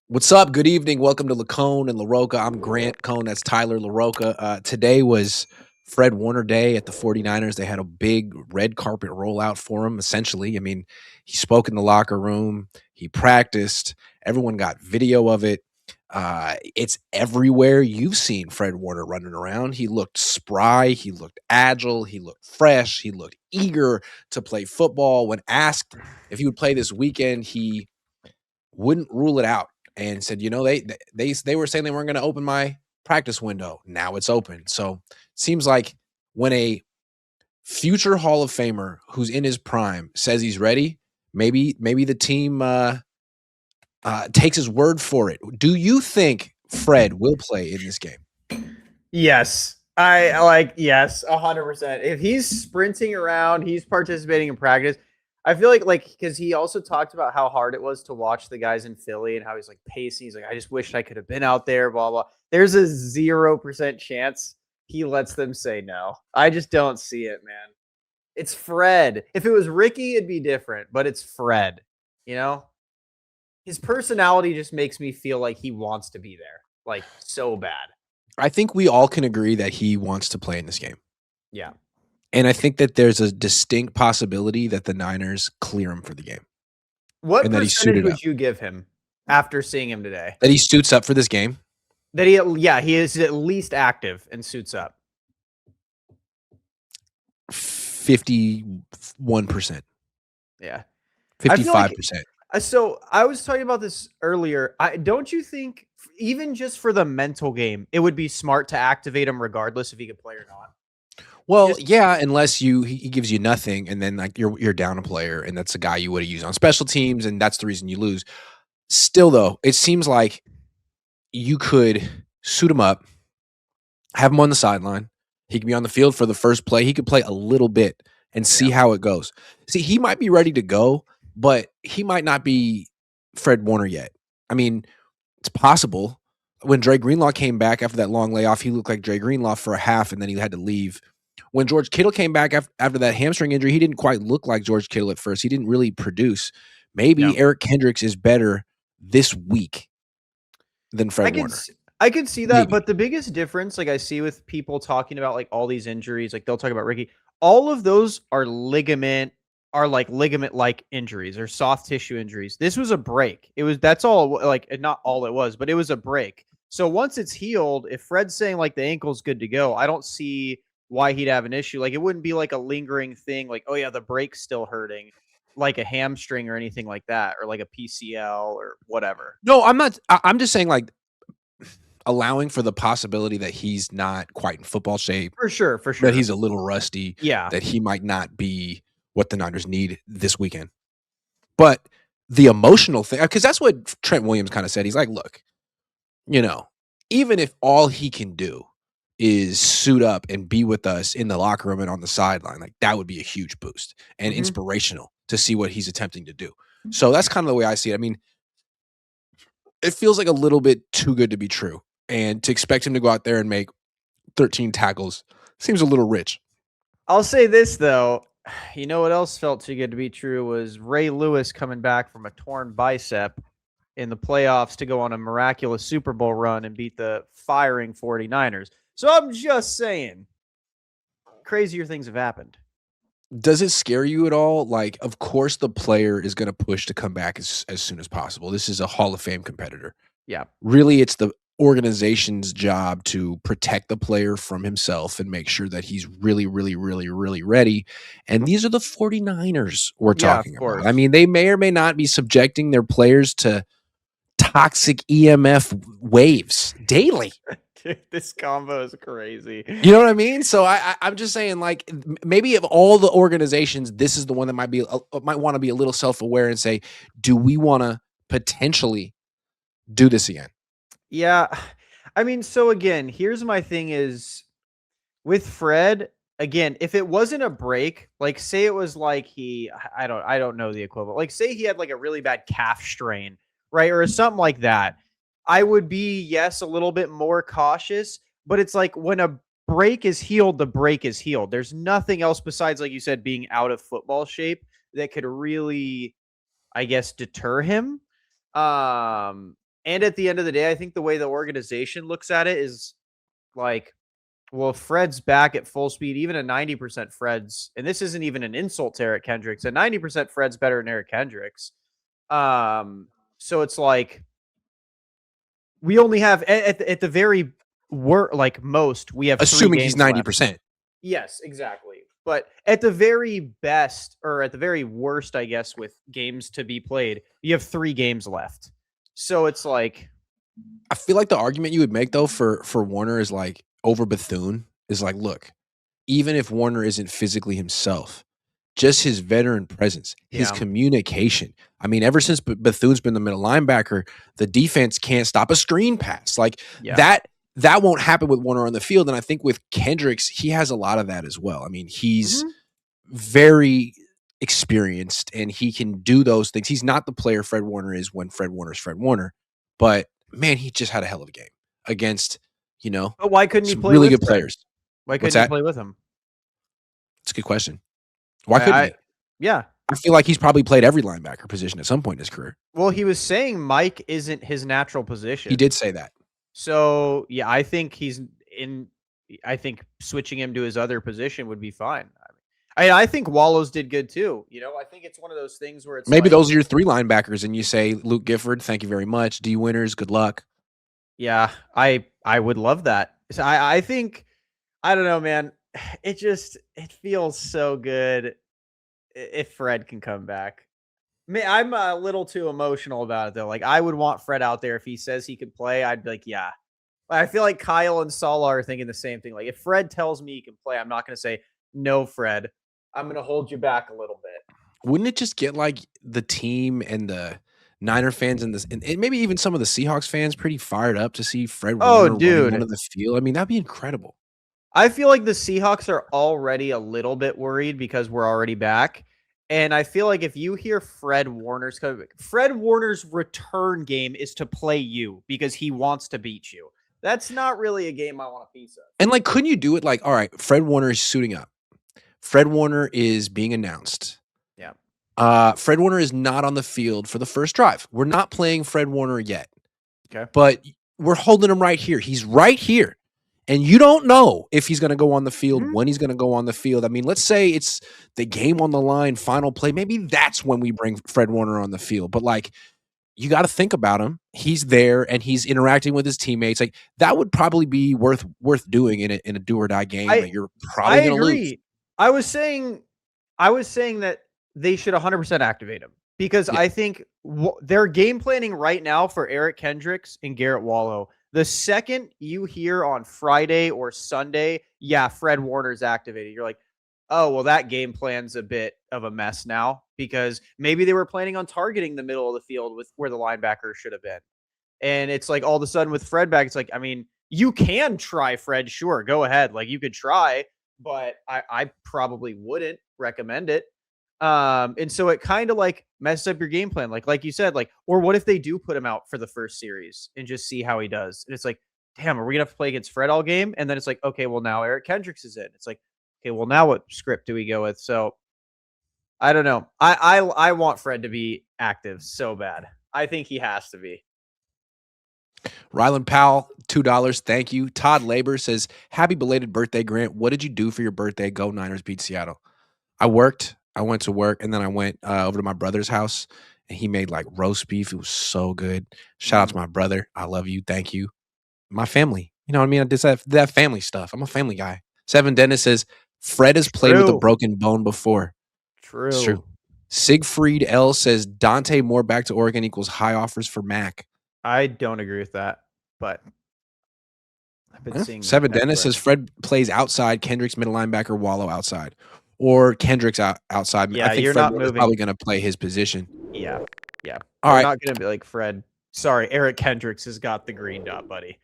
What's up? Good evening. Welcome to Cohn and LaRocca. I'm Grant Cohn. That's Tyler LaRocca. Today was Fred Warne Day at the 49ers. They had a big red carpet rollout for him, essentially. I mean, he spoke in the locker room, he practiced, everyone got video of it. It's everywhere. You've seen Fred Warne running around. He looked spry, he looked agile, he looked fresh, he looked eager to play football. When asked if he would play this weekend, he wouldn't rule it out and said, they were saying they weren't going to open my practice window. Now it's open. So seems like when a future Hall of Famer who's in his prime says he's ready, maybe the team takes his word for it. Do you think Fred will play in this game? Yes. Yes, 100%. If he's sprinting around, he's participating in practice. I feel like because he also talked about how hard it was to watch the guys in Philly and how he's like pacing. He's like, I just wish I could have been out there, blah, blah. There's a 0% chance he lets them say no. I just don't see it, man. It's Fred. If it was Ricky, it'd be different, but it's Fred. You know? His personality just makes me feel like he wants to be there, like so bad. I think we all can agree that he wants to play in this game. Yeah. And I think that there's a distinct possibility that the Niners clear him for the game. What And that he percentage suited would up. you give him after seeing him today? That he suits up for this game. That he is at least active and suits up. 51%. Yeah. 55%. So I was talking about this earlier. Don't you think even just for the mental game, it would be smart to activate him regardless if he could play or not? Well, yeah, unless he gives you nothing, and then like you're down a player, and that's a guy you would have used on special teams, and that's the reason you lose. Still, though, it seems like you could suit him up, have him on the sideline. He could be on the field for the first play. He could play a little bit and see how it goes. See, he might be ready to go, but he might not be Fred Warne yet. I mean, it's possible. When Dre Greenlaw came back after that long layoff, he looked like Dre Greenlaw for a half, and then he had to leave. When George Kittle came back after that hamstring injury, he didn't quite look like George Kittle at first. He didn't really produce. Maybe Eric Kendricks is better this week than Fred Warne. I could see that, but the biggest difference, like I see with people talking about like all these injuries, like they'll talk about Ricky, all of those are ligament-like injuries or soft tissue injuries. This was a break. That's all, like not all it was, but it was a break. So once it's healed, if Fred's saying like the ankle's good to go, I don't see why he'd have an issue. Like it wouldn't be like a lingering thing, like, oh yeah, the break's still hurting, like a hamstring or anything like that, or like a PCL or whatever. No, I'm not. I'm just saying like allowing for the possibility that he's not quite in football shape. For sure. That he's a little rusty. Yeah. That he might not be what the Niners need this weekend. But the emotional thing, because that's what Trent Williams kind of said. He's like, look, even if all he can do is suit up and be with us in the locker room and on the sideline, like that would be a huge boost and inspirational to see what he's attempting to do. So that's kind of the way I see it. I mean, it feels like a little bit too good to be true. And to expect him to go out there and make 13 tackles seems a little rich. I'll say this, though. You know what else felt too good to be true was Ray Lewis coming back from a torn bicep in the playoffs to go on a miraculous Super Bowl run and beat the firing 49ers. So I'm just saying, crazier things have happened. Does it scare you at all? Like, of course, the player is going to push to come back as soon as possible. This is a Hall of Fame competitor. Yeah. Really, it's the organization's job to protect the player from himself and make sure that he's really, really, really, really ready. And these are the 49ers we're talking about. I mean, they may or may not be subjecting their players to toxic EMF waves daily. Dude, this combo is crazy. You know what I mean? So I'm just saying, like, maybe of all the organizations, this is the one that might want to be a little self-aware and say, do we want to potentially do this again? Yeah. I mean, so again, here's my thing is with Fred, again, if it wasn't a break, like say it was like I don't know the equivalent. Like say he had like a really bad calf strain, right? Or something like that. I would be, a little bit more cautious, but it's like when a break is healed, the break is healed. There's nothing else besides, like you said, being out of football shape that could really, I guess, deter him. And at the end of the day, I think the way the organization looks at it is like, well, Fred's back at full speed, even a 90% Fred's, and this isn't even an insult to Eric Kendricks. A 90% Fred's better than Eric Kendricks. So it's like we only have at the very like most, we have 3 Assuming he's games left. 90%. Yes, exactly. But at the very best, or at the very worst, I guess, with games to be played, you have 3 games left. So it's like, I feel like the argument you would make though for Warner is like over Bethune is like, look, even if Warner isn't physically himself, just his veteran presence, his yeah, communication. I mean, ever since Bethune's been the middle linebacker, the defense can't stop a screen pass. Like yeah. that won't happen with Warner on the field. And I think with Kendricks, he has a lot of that as well. I mean, he's Mhm. very experienced and he can do those things. He's not the player Fred Warner is when Fred Warner's Fred Warner, but man, he just had a hell of a game against, But why couldn't he some play really with good Fred? players. Why What's couldn't he that? play with him? It's a good question. Why couldn't he? Yeah. I feel like he's probably played every linebacker position at some point in his career. Well, he was saying Mike isn't his natural He position. did say that. So, yeah, I think he's in. I think switching him to his other position would be fine. I think Wallows did good too. I think it's one of those things where it's Maybe like, those are your 3 linebackers, and you say Luke Gifford, thank you very much. D Winners, good luck. yeah, I would love that. So I think I don't know, man. It feels so good if Fred can come back. I'm a little too emotional about it though. Like I would want Fred out there if he says he could play. I'd be like, yeah. I feel like Kyle and Sala are thinking the same thing. Like if Fred tells me he can play, I'm not going to say no, Fred. I'm going to hold you back a little bit. Wouldn't it just get like the team and the Niner fans and maybe even some of the Seahawks fans pretty fired up to see Fred Oh, Warner running dude. onto the field? I mean, that'd be incredible. I feel like the Seahawks are already a little bit worried because we're already back. And I feel like if you hear Fred Warner's return game is to play you because he wants to beat you. That's not really a game I want a piece of. And like, couldn't you do it like, all right, Fred Warner is suiting up. Fred Warner is being announced. Yeah. Fred Warner is not on the field for the first drive. We're not playing Fred Warner yet. Okay. But we're holding him right here. He's right here. And you don't know if he's going to go on the field, when he's going to go on the field. I mean, let's say it's the game on the line, final play. Maybe that's when we bring Fred Warner on the field. But like, you got to think about him. He's there and he's interacting with his teammates. Like that would probably be worth doing in a do or die game that you're probably going to lose. I was saying that they should 100% activate him because Yeah. I think they're game planning right now for Eric Kendricks and Garrett Wallow. The second you hear on Friday or Sunday, yeah, Fred Warner's activated, you're like, oh, well, that game plan's a bit of a mess now because maybe they were planning on targeting the middle of the field with where the linebacker should have been. And it's like all of a sudden with Fred back, it's like, I mean, you can try Fred, sure, go ahead. Like you could try, but I probably wouldn't recommend it. And so it kind of like messes up your game plan. Like you said, like, or what if they do put him out for the first series and just see how he does? And it's like, damn, are we gonna have to play against Fred all game? And then it's like, okay, well now Eric Kendricks is in. It's like, okay, well now what script do we go with? So I don't know. I want Fred to be active so bad. I think he has to be. Ryland Powell, $2. Thank you. Todd Labor says, happy belated birthday, Grant. What did you do for your birthday? Go Niners beat Seattle. I worked. I went to work and then I went over to my brother's house and he made like roast beef. It was so good. Shout out to my brother. I love you. Thank you. My family. You know what I mean? I did that family stuff. I'm a family guy. Seven Dennis says, Fred has played with a broken bone before. It's true. Siegfried L says, Dante Moore back to Oregon equals high offers for Mac. I don't agree with that, but I've been seeing Seven Dennis says Fred plays outside, Kendricks middle linebacker, Wallow outside. Or Kendricks outside. Yeah, I think you're Fred not is moving. probably going to play his position. Yeah. All right. Not going to be like Fred. Sorry, Eric Kendricks has got the green dot, buddy.